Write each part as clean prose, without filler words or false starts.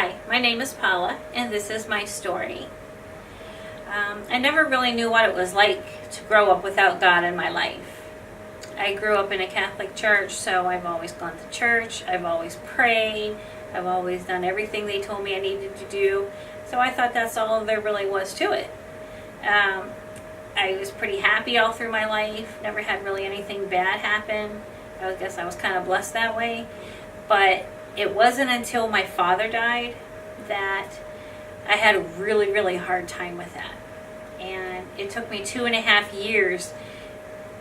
Hi, my name is Paula, and this is my story. I never really knew what it was like to grow up without God in my life. I grew up in a Catholic church, so I've always gone to church, I've always prayed, I've always done everything they told me I needed to do, so I thought that's all there really was to it. I was pretty happy all through my life, never had really anything bad happen. I guess I was kind of blessed that way, but it wasn't until my father died that I had a really, really hard time with that. And it took me 2.5 years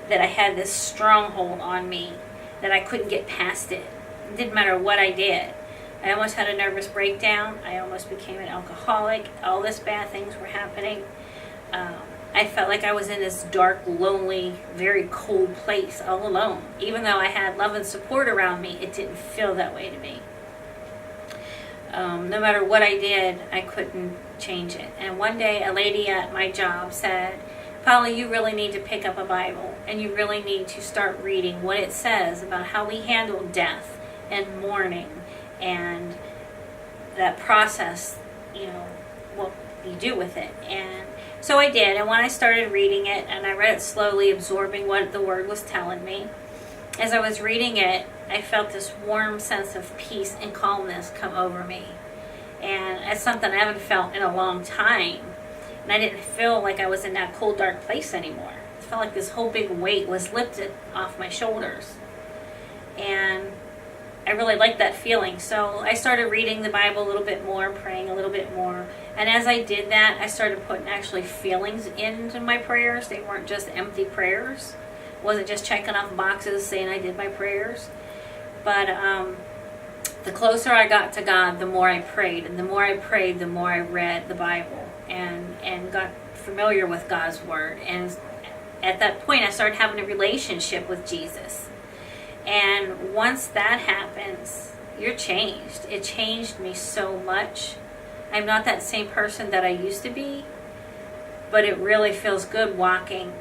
that I had this stronghold on me that I couldn't get past it. It didn't matter what I did. I almost had a nervous breakdown. I almost became an alcoholic. All these bad things were happening. I felt like I was in this dark, lonely, very cold place all alone. Even though I had love and support around me, it didn't feel that way to me. No matter what I did, I couldn't change it. And one day, a lady at my job said, Paula, you really need to pick up a Bible, and you really need to start reading what it says about how we handle death and mourning and that process, what you do with it. And so I did, and when I started reading it, and I read it slowly, absorbing what the Word was telling me, as I was reading it, I felt this warm sense of peace and calmness come over me. And it's something I haven't felt in a long time. And I didn't feel like I was in that cold, dark place anymore. It felt like this whole big weight was lifted off my shoulders. And I really liked that feeling. So I started reading the Bible a little bit more, praying a little bit more. And as I did that, I started putting actually feelings into my prayers. They weren't just empty prayers. It wasn't just checking off boxes saying I did my prayers. But the closer I got to God, the more I prayed. And the more I prayed, the more I read the Bible and got familiar with God's Word. And at that point, I started having a relationship with Jesus. And once that happens, you're changed. It changed me so much. I'm not that same person that I used to be, but it really feels good walking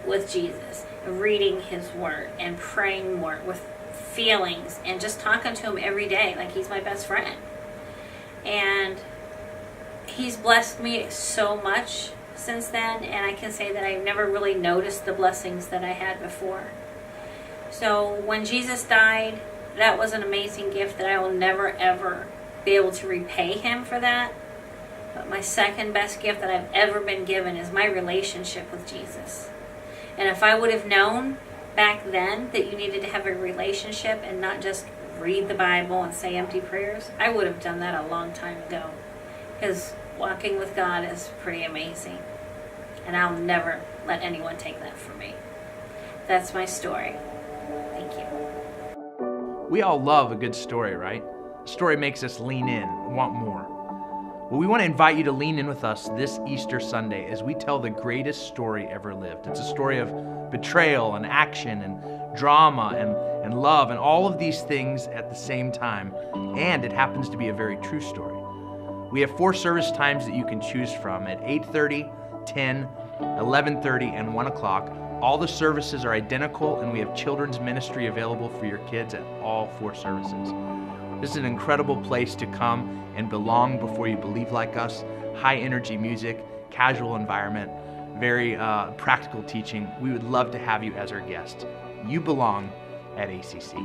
with Jesus, reading His Word, and praying more with feelings, and just talking to Him every day like He's my best friend. And He's blessed me so much since then, and I can say that I've never really noticed the blessings that I had before. So when Jesus died, that was an amazing gift that I will never ever be able to repay Him for that. But my second best gift that I've ever been given is my relationship with Jesus. And if I would have known back then that you needed to have a relationship and not just read the Bible and say empty prayers, I would have done that a long time ago. Because walking with God is pretty amazing. And I'll never let anyone take that from me. That's my story. Thank you. We all love a good story, right? A story makes us lean in, want more. Well, we want to invite you to lean in with us this Easter Sunday as we tell the greatest story ever lived. It's a story of betrayal and action and drama and love and all of these things at the same time. And it happens to be a very true story. We have 4 service times that you can choose from at 8:30, 10, 11:30, and 1 o'clock. All the services are identical, and we have children's ministry available for your kids at all 4 services. This is an incredible place to come and belong before you believe like us. High energy music, casual environment, very practical teaching. We would love to have you as our guest. You belong at ACC.